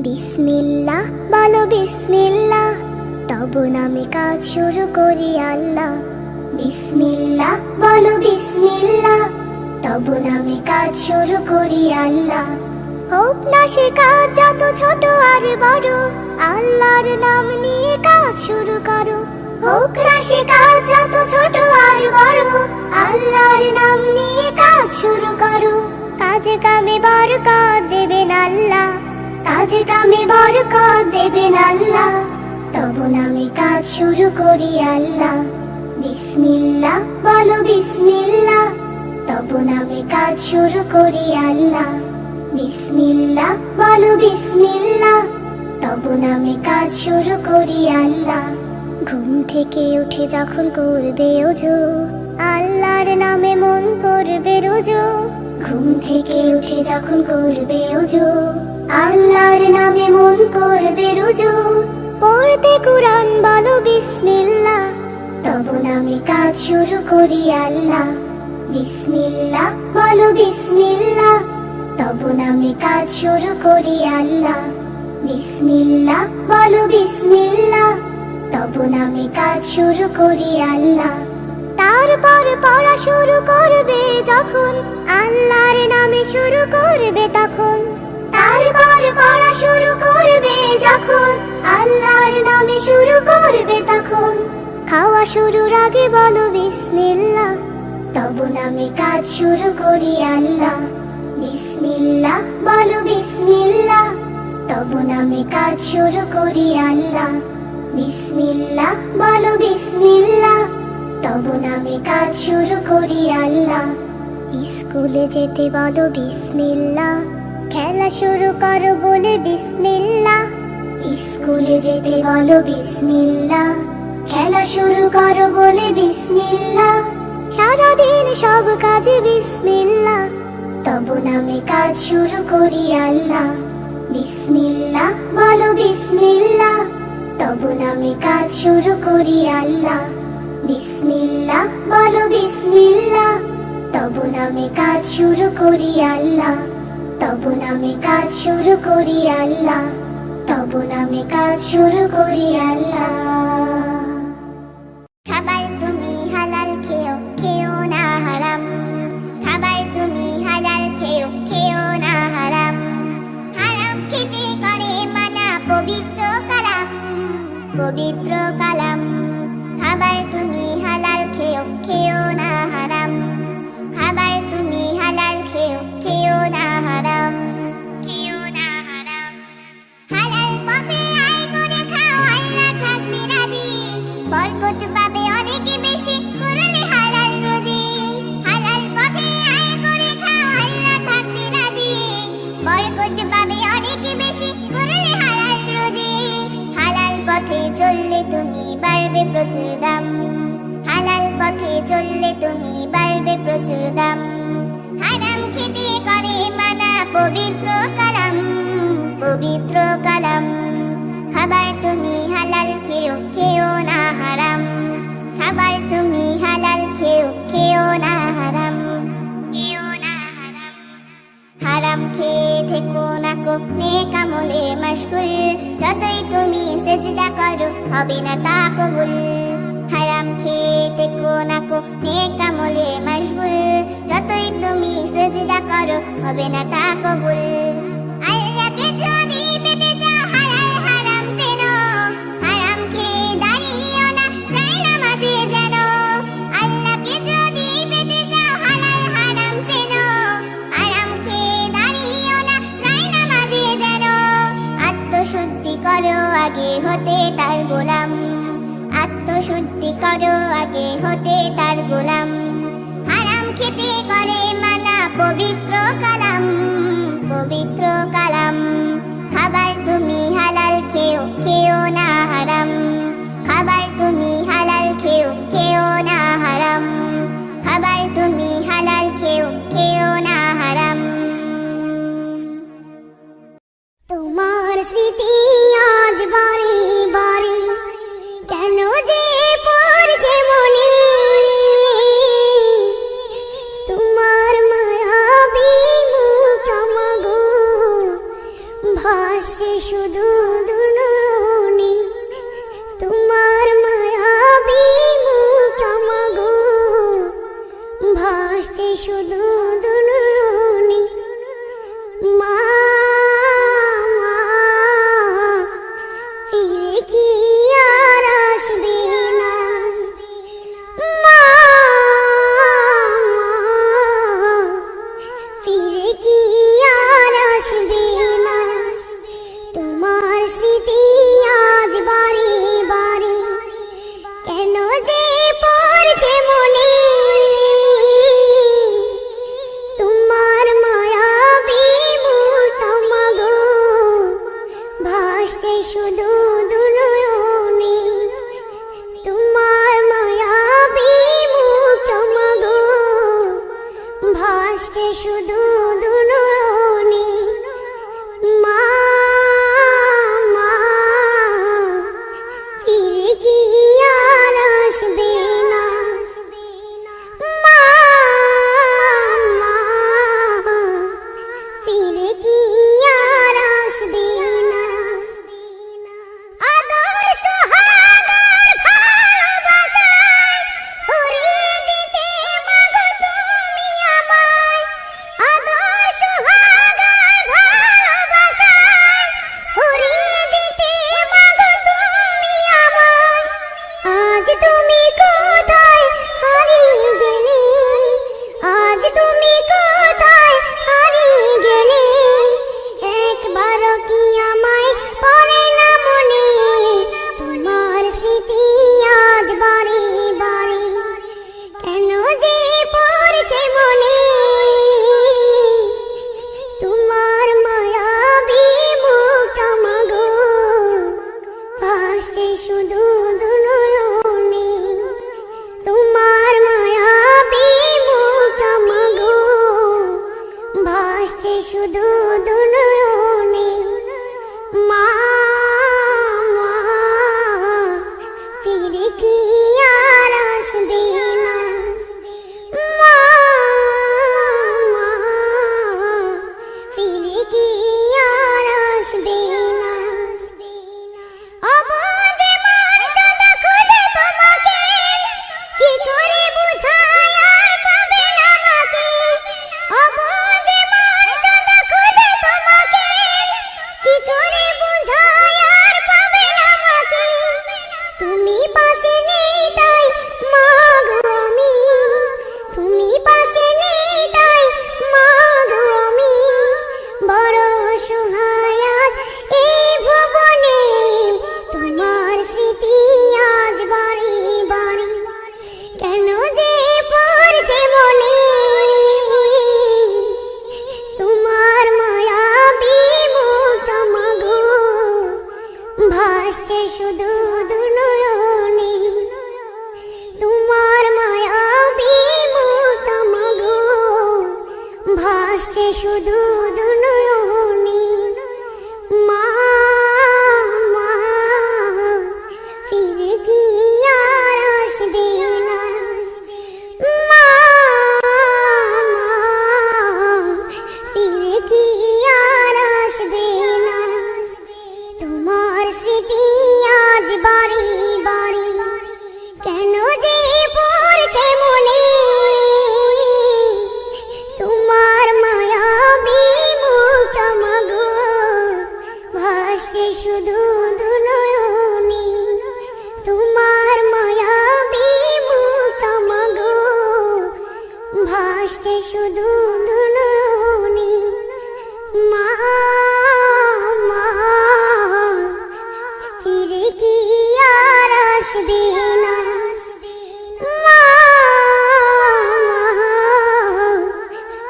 বিসমিল্লাহ বলো বিসমিল্লাহ, তব নামে কাজ শুরু করি আল্লাহ। বিসমিল্লাহ বলো বিসমিল্লাহ, তব নামে কাজ শুরু করি আল্লাহ। হোক না সে কাজ যত ছোট আর বড়, আল্লাহর নাম নিয়ে কাজ শুরু করো। হোক না সে কাজ যত ছোট আর বড়, আল্লাহর নাম নিয়ে কাজ শুরু করো। কাজে কামে বরকত দেবেন আল্লাহ, কাজে কামে বরকত দেবেন আল্লাহ। তব নামে কাজ শুরু করি আল্লাহ। বিসমিল্লাহ বলো বিসমিল্লাহ, তব নামে কাজ শুরু করি আল্লাহ। বিসমিল্লাহ বলো বিসমিল্লাহ, তব নামে কাজ শুরু করি আল্লাহ। ঘুম থেকে উঠে যখন করবে ওযু, আল্লাহর নামে মন করবে রুজু। ঘুম থেকে উঠে যখন করবে ওযু, আল্লাহর নামে মন করবে রুজু। পড়তে কুরআন বলো বিসমিল্লাহ, তব নামে কাজ শুরু করি আল্লাহ। বিসমিল্লাহ বলো বিসমিল্লাহ, তব নামে কাজ শুরু করি আল্লাহ। বিসমিল্লাহ বলো বিসমিল্লাহ, তব নামে কাজ শুরু করি আল্লাহ। তারপর পড়া শুরু করবে যখন, আল্লাহর নামে শুরু করবে তখন। তারপর পড়া শুরু করবে যখন, আল্লাহর নামে শুরু করবে তখন। খাওয়া শুরুর আগে বলো বিসমিল্লাহ, তব নামে কাজ শুরু করি আল্লাহ। বিসমিল্লাহ বলো বিসমিল্লাহ, তব নামে কাজ শুরু করি আল্লাহ। বিসমিল্লাহ বলো বিসমিল্লাহ, তব নামে কাজ শুরু করি আল্লাহ। স্কুলে যেতে বলো বিসমিল্লাহ, খেলা শুরু করো বলে বিসমিল্লাহ। স্কুলে যেতে বলো বিসমিল্লাহ, খেলা শুরু করো বলে বিসমিল্লাহ। সারাদিন সব কাজে বিসমিল্লাহ, তব নামে কাজ শুরু করি আল্লাহ। বিসমিল্লাহ বলো বিসমিল্লাহ, তব নামে কাজ শুরু করি আল্লাহ। বিসমিল্লাহ বলো বিসমিল্লাহ, তব নামে কাজ শুরু করি আল্লাহ। তব নামে কাজ শুরু করি আল্লাহ, তব নামে কাজ শুরু করি আল্লাহ। খাবার তুমি হালাল খেও, খেও না হারাম। খাবার তুমি হালাল খেও, খেও না হারাম। হারাম খেতে করে মানা পবিত্র কালাম, পবিত্র কালাম। খাবার তুমি হালাল খেও, খেও না হারাম। খাবার তুমি হালাল খেও, খেও না হারাম, খেও না হারাম। হালাল পথে আয় করে খাও, আল্লাহ থাকবে রাজি। বরকত পাবে অনেক বেশি করলে হালাল রুজি। হালাল পথে আয় করে খাও, আল্লাহ থাকবে রাজি। বরকত পাবে অনেক বেশি করলে হালাল রুজি। হালাল পথে চললে তুমি বাড়বে প্রচুর দাম। হালাল পথে চললে তুমি বাড়বে প্রচুর দাম। হারাম খেতে করে মানা পবিত্র কালাম, পবিত্র কালাম। খাবার তুমি হালাল খেও, খেও না হারাম। খাবার তুমি হালাল খেও, খেও না হারাম, খেও না হারাম। হারাম খেয়ে থেকো না কো নেক আমলে মশগুল। যতই তুমি সেজদা করো হবে না তা কবুল। হারাম খেয়ে থেকো না কো নেক আমলে মশগুল। যতই তুমি সেজদা করো হবে না তা কবুল। আল্লাহকে যদি পেতে চাও হালাল হারাম চেনো। হারাম খেয়ে দাঁড়িও না যায় নামাজে যেন। আল্লাহকে যদি পেতে চাও হালাল হারাম চেনো। হারাম খেয়ে দাঁড়িও না যায় নামাজে যেন। আত্মশুদ্ধি করো আগে হতে তার গোলাম। আত্মশুদ্ধি করো আগে হতে তার গোলাম। হারাম খেতে করে মানা পবিত্র কালাম, পবিত্র কালাম। খাবার তুমি হালাল খেও, খেও না হারাম। খাবার তুমি হালাল খেও, খেও না হারাম। খাবার তুমি হালাল খেও, খেও না হারাম। তোমার স্মৃতি আজ বারে বারে কেন যে পড়ছে মনে। তোমার মায়াবী মুখটা মাগো ভাসছে শুধু দুলনি তোমার মায়াবী মুখটামাগো ভাসছে শুধু দুলনি মা ফিরে কি আর আসবে না মা ফিরে কি আর আসবে না তোমার স্মৃতি আজ বারে বারে কেন যে পড়ছে মনে তোমার মায়াবী মুখটামাগো ভাসছে শুধু দুলনি তোমার মায়াবী মুখটামাগো ভাসছে শুধু দুলনি মা ফিরে কি আর আসবে না মা ফিরে কি আর আসবে না আদর সোহাগের ভালোবাসায় ভরিয়ে দিতে মাগো তুমি আমায় আদর সোহাগের ভালোবাসায় ভরিয়ে দিতে মাগো তুমি আমায় আজ তুমি কোথায় হারিয়ে গেলে আজ তুমি কোথায় হারিয়ে গেলে একবারও কি আমায় পড়ে না মনে তোমার স্মৃতি আজ বারে বারে কেন যে পড়ছে মনে তোমার মায়াবী মুখটামাগো ভাসছে শুধু দুলনি তোমার মায়াবী মুখটামাগো ভাসছে শুধু দুলনি মা ফিরে কি আর আসবে না মা ফিরে কি আর আসবে না অবুঝে মন সদা খুঁজে তোমাকে কি করে বুঝায় আর পাবে না আমাকে অবুঝে মন সদা খুঁজে তোমাকে কি করে বুঝায় আর পাবে না আমাকে তুমি পাশে নেই তাই মাগো আমি তুমি পাশে নেই তাই মাগো আমি বড় অসহায় আজ এই ভুবনে তোমার স্মৃতি আজ বারে বারে কেন যে পড়ছে মনে তোমার মায়াবী মুখটামাগো ভাসছে শুধু দুলনি তোমার মায়াবী মুখটামাগো ভাসছে শুধু দুলনি মা ফিরে কি আর আসবে না মা ফিরে কি আর আসবে না তোমার স্মৃতি আজ বারে বারে কেন যে পড়ছে মনে তোমার মায়াবী মুখটামাগো ভাসছে শুধু দুলনি তোমার মায়াবী মুখটামাগো ভাসছে শুধু দুলনি মা ফিরে কি আর আসবে না মা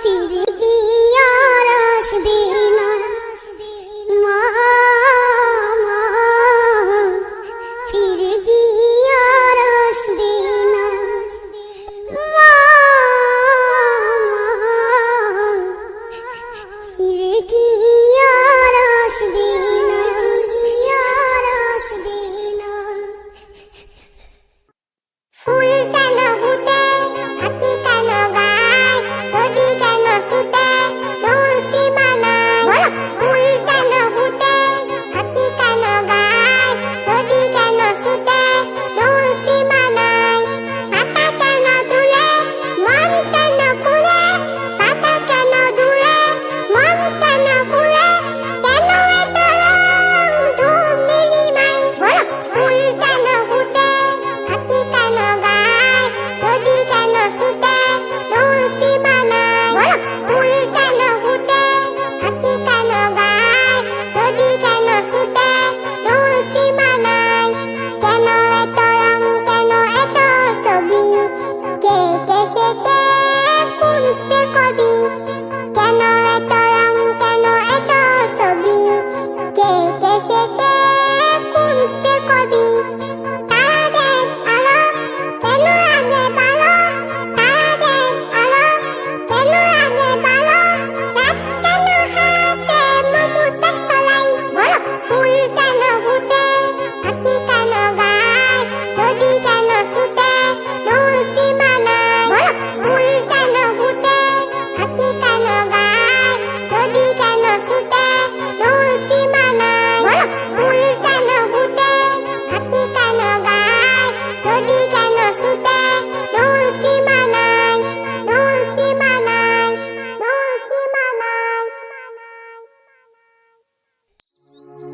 ফিরে কি আর আসবে না মা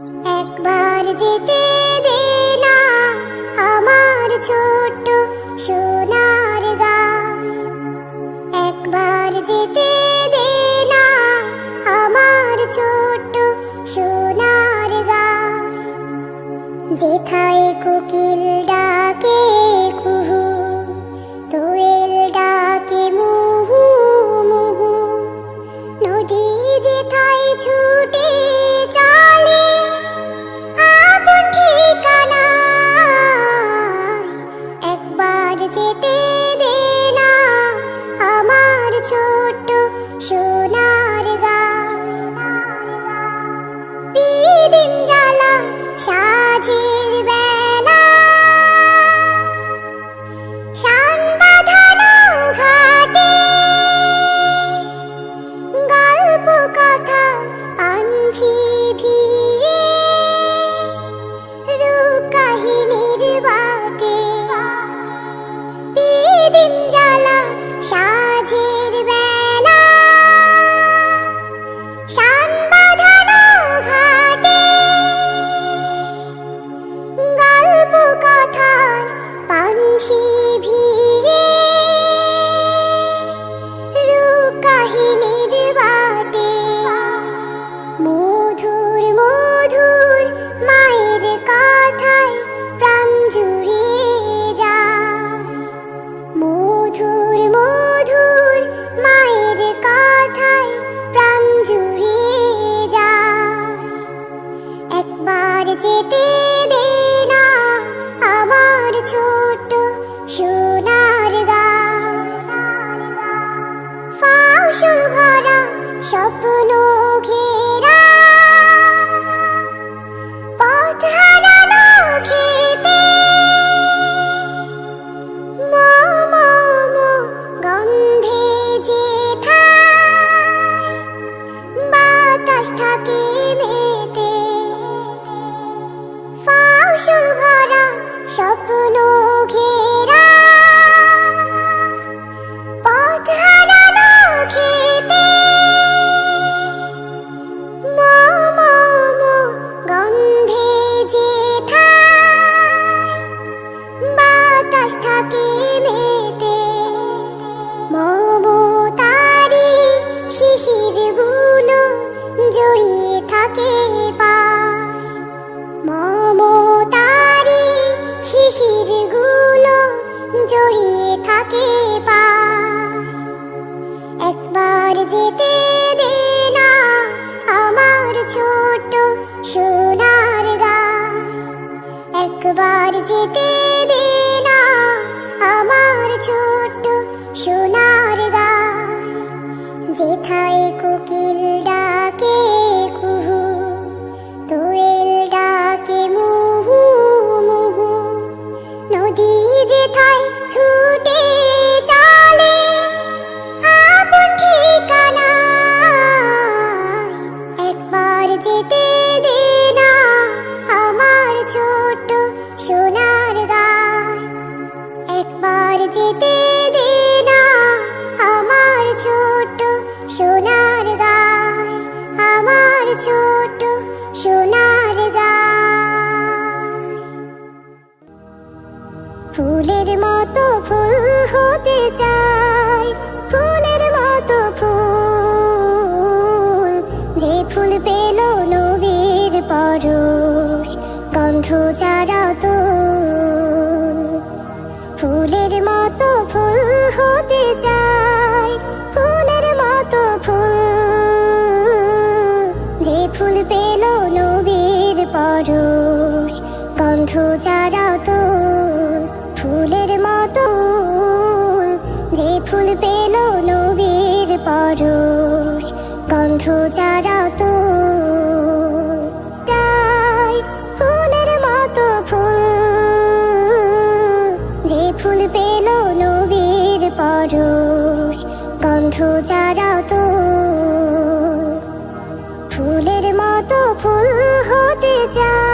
একবার যেতে দে না আমার ছোট্ট সোনার গাঁও, একবার যেতে দে না আমার ছোট্ট সোনার গাঁও। যেথায় কোকিল ডাকে কুহু, দোয়েল ডাকে মুহু মুহু, নদী যেথায় ছুটে চলে আপন ঠিকানায়। একবার যেতে দে না আমার ছোট্ট সোনার গাঁও। বিদিন জ্বালা সাঁঝের বেলা, শান বাঁধানো ঘাটে, গল্প কথা আনছি ভিড়ে, রূপ কাহিনীর বাটে। বিদিন জ্বালা সাঁঝের বেলা, শান বাঁধানো ঘাটে, গল্প কথার পানসি ভিড়ে, রূপ কাহিনীর বাটে। মধুর মধুর মায়ের কথায় প্রাণ জুড়িয়ে যায়, মধুর মধুর মায়ের কথায় প্রাণ জুড়িয়ে যায়। একবার যেতে দে না আমার ছোট্ট সোনার গাঁও। ফাউসুল ভরা স্বপ্ন ঘেরা, পথ হারানো খেতে, মম গন্ধে যেথায় বাতাস থাকে মেতে। ফাউসুল ভরা স্বপ্ন ঘেরা, পথ হারানো খেতে, মম গন্ধে যেথায় বাতাস থাকে মেতে। মমতারি শিশির গুলো জড়িয়ে থাকে পায়, মমতারি শিশির গুলো জড়িয়ে থাকে পায়। একবার যেতে দে না আমার ছোট্ট সোনার গাঁও। একবার যেতে দে না আমার ছোট্ট সোনার গাঁও। যেথায় কোকিল ডাকে কুহু, দোয়েল ডাকে মুহু মুহু, নদী যেথায় ছুটে চলে আপন ঠিকানায়। একবার যেতে দে না আমার ছোট্ট সোনার গাঁও। একবার যেতে দে না আমার ছোট্ট সোনার গাঁও, আমার ছোট্ট সোনার গাঁও। ফুলের মতো ফুল হতে চাই, ফুলের মতো ফুল, যে ফুল পেল নবীর পরশ, গন্ধ যারা তোল। ফুলের মতো ফুল হতে চাই, ফুলের মতো ফুল, যে ফুল পেল নবীর পরশ, গন্ধ যারা তোল। ফুলের মতো যে ফুল পেল নবীর পরশ, গন্ধ যারা তোল। তাই ফুলের মতো ফুল, যে ফুল পেল নবীর পরশ, গন্ধ যারা তোল। ফুলের মতো ফুল হতে চাই।